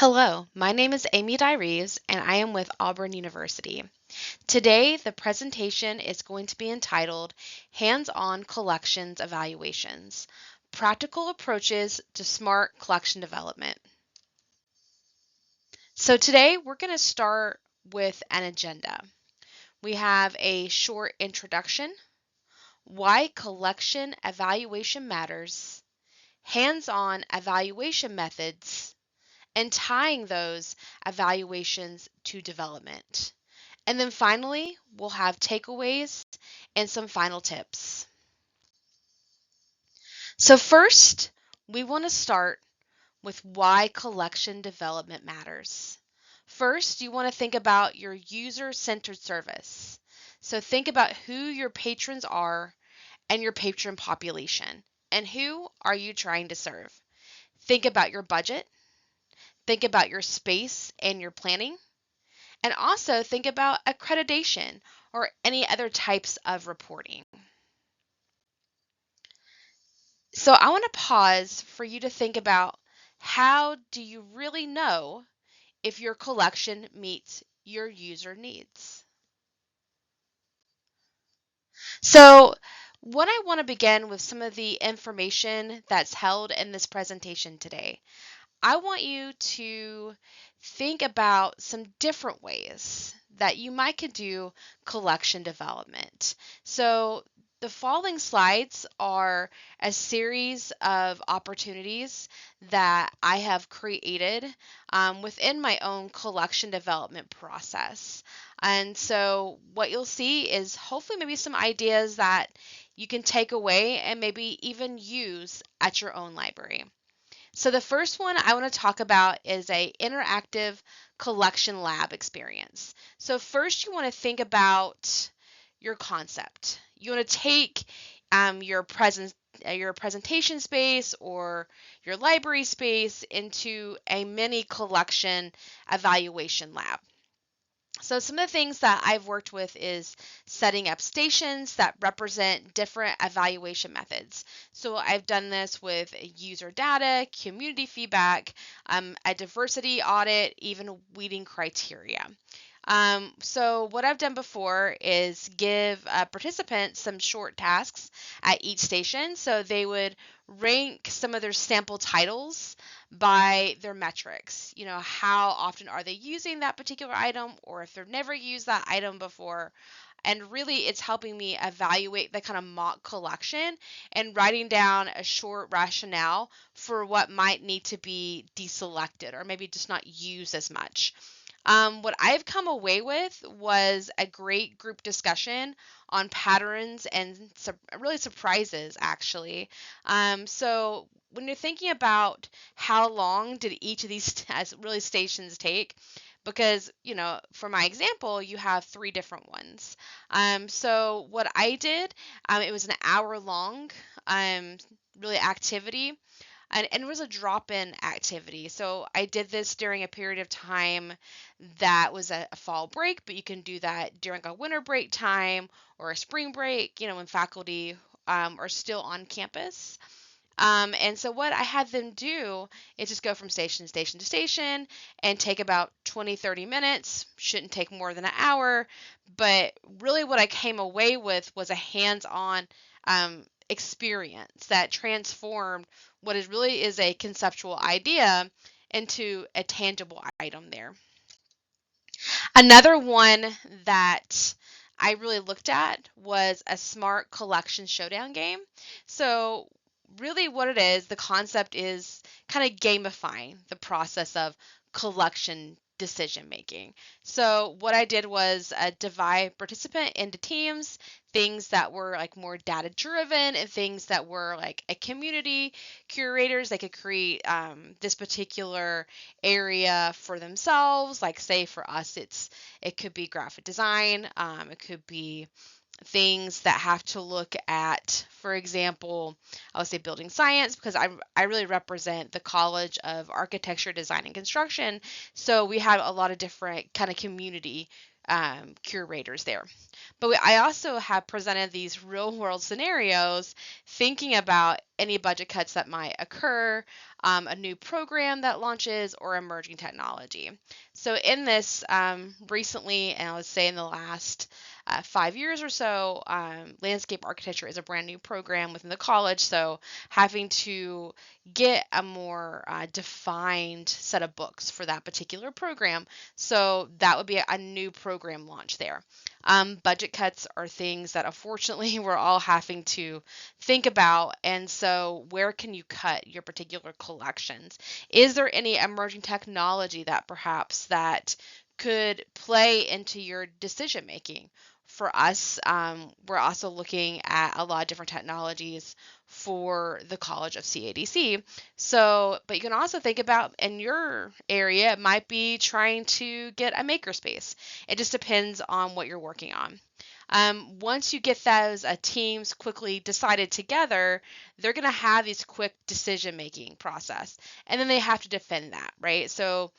Hello, my name is Amy Dye-Reeves and I am with Auburn University. Today, the presentation is going to be entitled Hands-on Collections Evaluations, Practical Approaches to Smart Collection Development. So today, we're going to start with an agenda. We have a short introduction, why collection evaluation matters, hands-on evaluation methods, and tying those evaluations to development. And then finally, we'll have takeaways and some final tips. So first, we want to start with why collection development matters. First, you want to think about your user-centered service. So think about who your patrons are and your patron population, and who are you trying to serve. Think about your budget. Think about your space and your planning. And also think about accreditation or any other types of reporting. So I want to pause for you to think about, how do you really know if your collection meets your user needs? So what I want to begin with some of the information that's held in this presentation today. I want you to think about some different ways that you might could do collection development. So the following slides are a series of opportunities that I have created within my own collection development process. And so what you'll see is hopefully maybe some ideas that you can take away and maybe even use at your own library. So the first one I want to talk about is a interactive collection lab experience. So first you want to think about your concept. You want to take your presentation space or your library space into a mini collection evaluation lab. So some of the things that I've worked with is setting up stations that represent different evaluation methods. So I've done this with user data, community feedback, a diversity audit, even weeding criteria. So what I've done before is give participants some short tasks at each station. So they would rank some of their sample titles by their metrics. You know, how often are they using that particular item, or if they've never used that item before. And really, it's helping me evaluate the kind of mock collection and writing down a short rationale for what might need to be deselected or maybe just not used as much. What I've come away with was a great group discussion on patterns and really surprises, actually. So when you're thinking about how long did each of these really stations take, because, you know, for my example, you have 3 different ones. So what I did, it was an hour long, really activity. And it was a drop-in activity. So I did this during a period of time that was a fall break, but you can do that during a winter break time or a spring break, you know, when faculty are still on campus. And so what I had them do is just go from station to station to station and take about 20-30 minutes. Shouldn't take more than an hour. But really what I came away with was a hands-on experience that transformed what is really is a conceptual idea into a tangible item there. Another one that I really looked at was a smart collection showdown game. So really what it is, the concept is kind of gamifying the process of collection decision making. So what I did was divide participant into teams, things that were like more data driven and things that were like a community curators. They could create this particular area for themselves. Like say for us, it could be graphic design. It could be things that have to look at, for example, I would say building science, because I really represent the College of Architecture, Design, and Construction. So we have a lot of different kind of community curators there. But I also have presented these real world scenarios thinking about any budget cuts that might occur, a new program that launches, or emerging technology. So in this, recently, and I would say in the last 5 years or so, landscape architecture is a brand new program within the college. So having to get a more defined set of books for that particular program. So that would be a new program launch there. Budget cuts are things that unfortunately we're all having to think about. And so where can you cut your particular collections? Is there any emerging technology that perhaps that could play into your decision making? For us, we're also looking at a lot of different technologies for the College of CADC. So, but you can also think about in your area, it might be trying to get a makerspace. It just depends on what you're working on. Once you get those teams quickly decided together, they're going to have these quick decision-making process, and then they have to defend that, right? So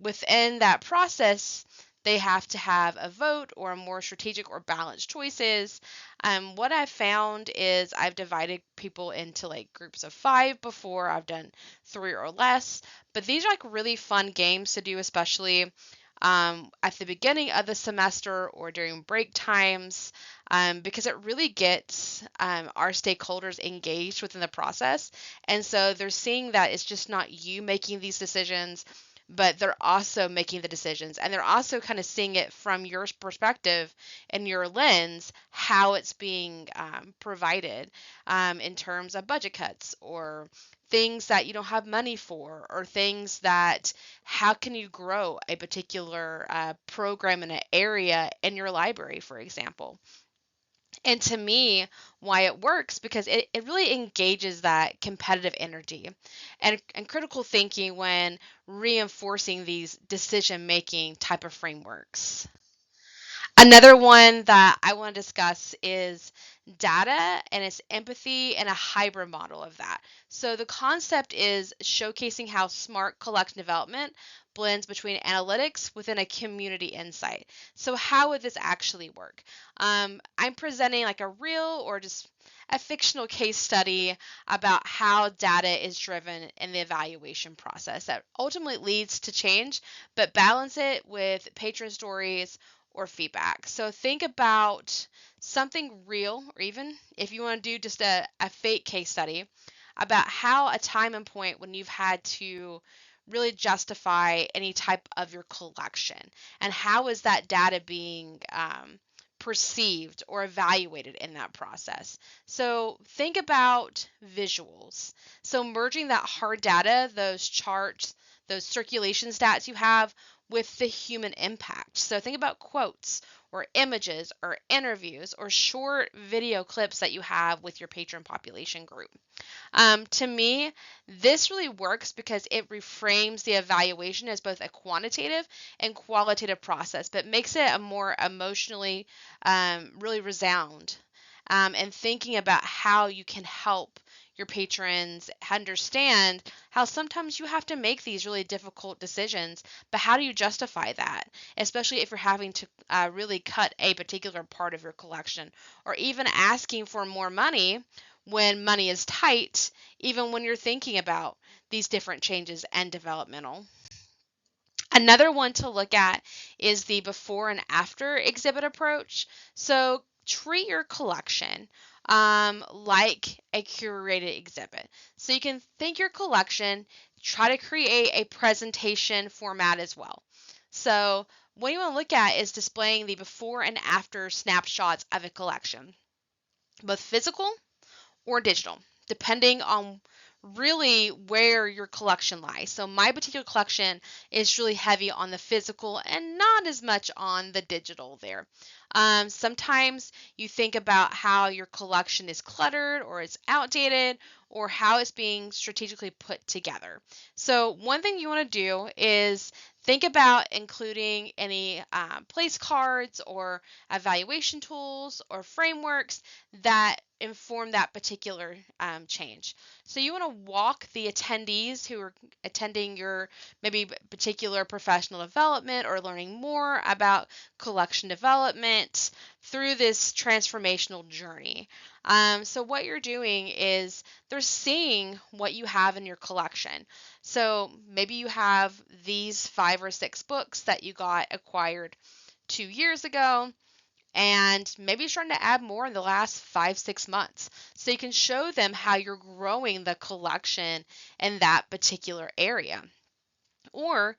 within that process, they have to have a vote or a more strategic or balanced choices. What I've found is I've divided people into like groups of 5 before. I've done 3 or less, but these are like really fun games to do, especially at the beginning of the semester or during break times, because it really gets our stakeholders engaged within the process. And so they're seeing that it's just not you making these decisions, but they're also making the decisions. And they're also kind of seeing it from your perspective and your lens, how it's being provided in terms of budget cuts or things that you don't have money for, or things that how can you grow a particular program in an area in your library, for example. And to me, why it works, because it really engages that competitive energy and critical thinking when reinforcing these decision making type of frameworks. Another one that I want to discuss is data and its empathy and a hybrid model of that. So the concept is showcasing how smart collection development blends between analytics within a community insight. So how would this actually work? I'm presenting like a real or just a fictional case study about how data is driven in the evaluation process that ultimately leads to change, but balance it with patron stories or feedback. So think about something real, or even if you want to do just a fake case study about how a time and point when you've had to really justify any type of your collection, and how is that data being perceived or evaluated in that process. So think about visuals. So merging that hard data, those charts, those circulation stats you have with the human impact. So think about quotes or images or interviews or short video clips that you have with your patron population group. To me, this really works because it reframes the evaluation as both a quantitative and qualitative process, but makes it a more emotionally really resound. And thinking about how you can help your patrons understand how sometimes you have to make these really difficult decisions, but how do you justify that, especially if you're having to really cut a particular part of your collection, or even asking for more money when money is tight, even when you're thinking about these different changes and developmental. Another one to look at is the before and after exhibit approach. So treat your collection like a curated exhibit. So you can think your collection, try to create a presentation format as well. So what you want to look at is displaying the before and after snapshots of a collection, both physical or digital, depending on really where your collection lies. So my particular collection is really heavy on the physical and not as much on the digital there. Sometimes you think about how your collection is cluttered or it's outdated or how it's being strategically put together. So one thing you want to do is Think about including any place cards or evaluation tools or frameworks that inform that particular change. So you want to walk the attendees who are attending your maybe particular professional development or learning more about collection development through this transformational journey. So what you're doing is they're seeing what you have in your collection. So maybe you have these 5 or 6 books that you got acquired 2 years ago, and maybe you're trying to add more in the last 5, 6 months. So you can show them how you're growing the collection in that particular area. Or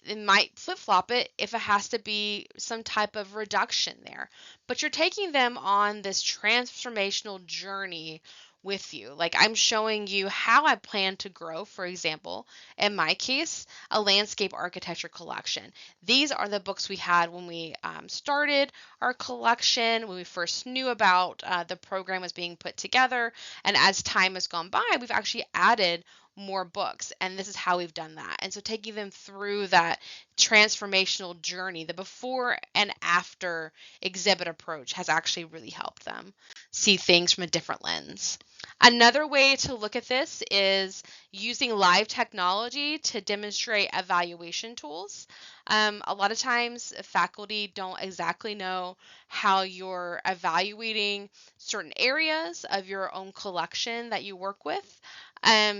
it might flip-flop it if it has to be some type of reduction there. But you're taking them on this transformational journey with you. Like I'm showing you how I plan to grow, for example, in my case, a landscape architecture collection. These are the books we had when we started our collection, when we first knew about the program was being put together. And as time has gone by, we've actually added more books, and this is how we've done that. And so taking them through that transformational journey, the before and after exhibit approach has actually really helped them see things from a different lens. Another way to look at this is using live technology to demonstrate evaluation tools. A lot of times faculty don't exactly know how you're evaluating certain areas of your own collection that you work with.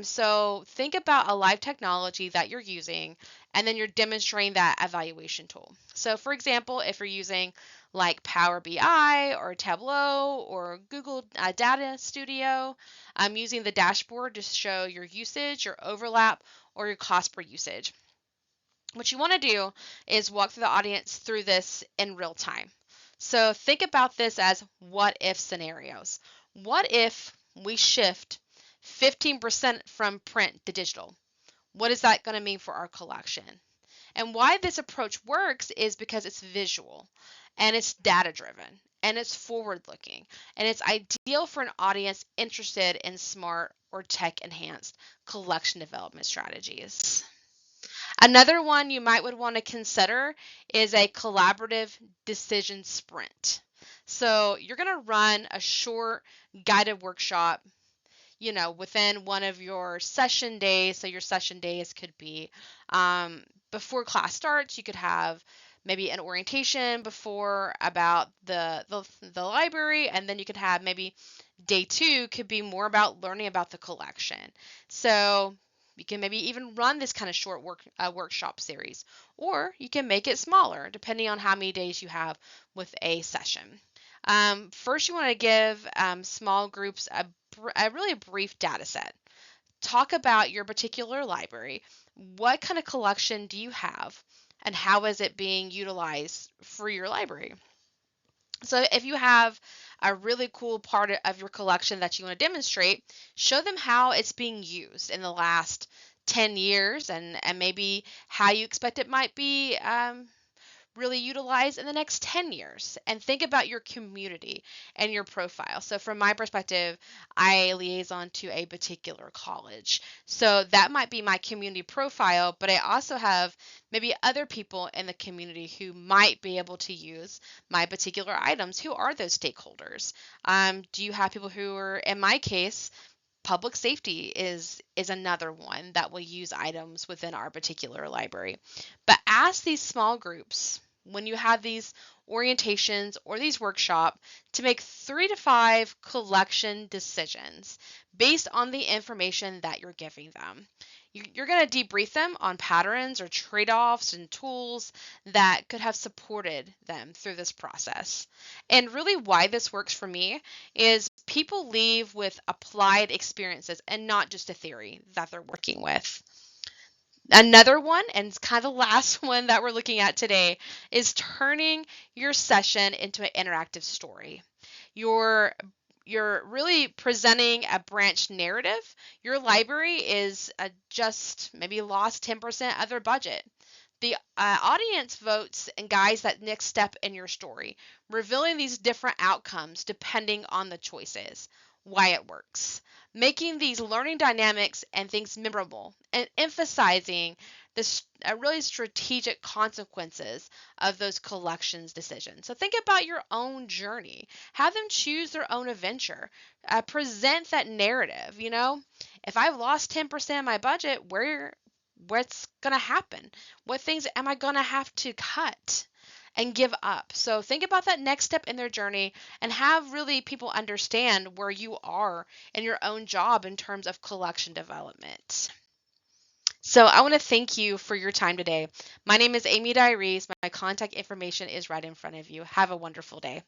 So think about a live technology that you're using, and then you're demonstrating that evaluation tool. So for example, if you're using like Power BI or Tableau or Google Data Studio, I'm using the dashboard to show your usage, your overlap, or your cost per usage. What you want to do is walk through the audience through this in real time. So think about this as what if scenarios. What if we shift 15% from print to digital? What is that going to mean for our collection? And why this approach works is because it's visual and it's data driven and it's forward looking and it's ideal for an audience interested in smart or tech enhanced collection development strategies. Another one you might would want to consider is a collaborative decision sprint. So you're going to run a short guided workshop, within one of your session days. So your session days could be before class starts. You could have maybe an orientation before about the library, and then you could have maybe day 2 could be more about learning about the collection. So you can maybe even run this kind of short workshop series, or you can make it smaller depending on how many days you have with a session. First, you want to give small groups a really brief data set. Talk about your particular library. What kind of collection do you have, and how is it being utilized for your library? So if you have a really cool part of your collection that you want to demonstrate, show them how it's being used in the last 10 years and maybe how you expect it might be really utilize in the next 10 years, and think about your community and your profile. So from my perspective, I liaison to a particular college. So that might be my community profile, but I also have maybe other people in the community who might be able to use my particular items. Who are those stakeholders? Do you have people who are, in my case, public safety is another one that will use items within our particular library. But ask these small groups when you have these orientations or these workshops to make 3 to 5 collection decisions based on the information that you're giving them. You're going to debrief them on patterns or trade-offs and tools that could have supported them through this process. And really why this works for me is people leave with applied experiences and not just a theory that they're working with. Another one, and it's kind of the last one that we're looking at today, is turning your session into an interactive story. You're really presenting a branch narrative. Your library is just maybe lost 10% of their budget. The audience votes and guides that next step in your story, revealing these different outcomes depending on the choices. why it works, making these learning dynamics and things memorable, and emphasizing the really strategic consequences of those collections decisions. So think about your own journey. Have them choose their own adventure. Present that narrative. If I've lost 10% of my budget, what's going to happen? What things am I going to have to cut and give up? So think about that next step in their journey and have really people understand where you are in your own job in terms of collection development. So I want to thank you for your time today. My name is Amy Dye-Reeves. My contact information is right in front of you. Have a wonderful day.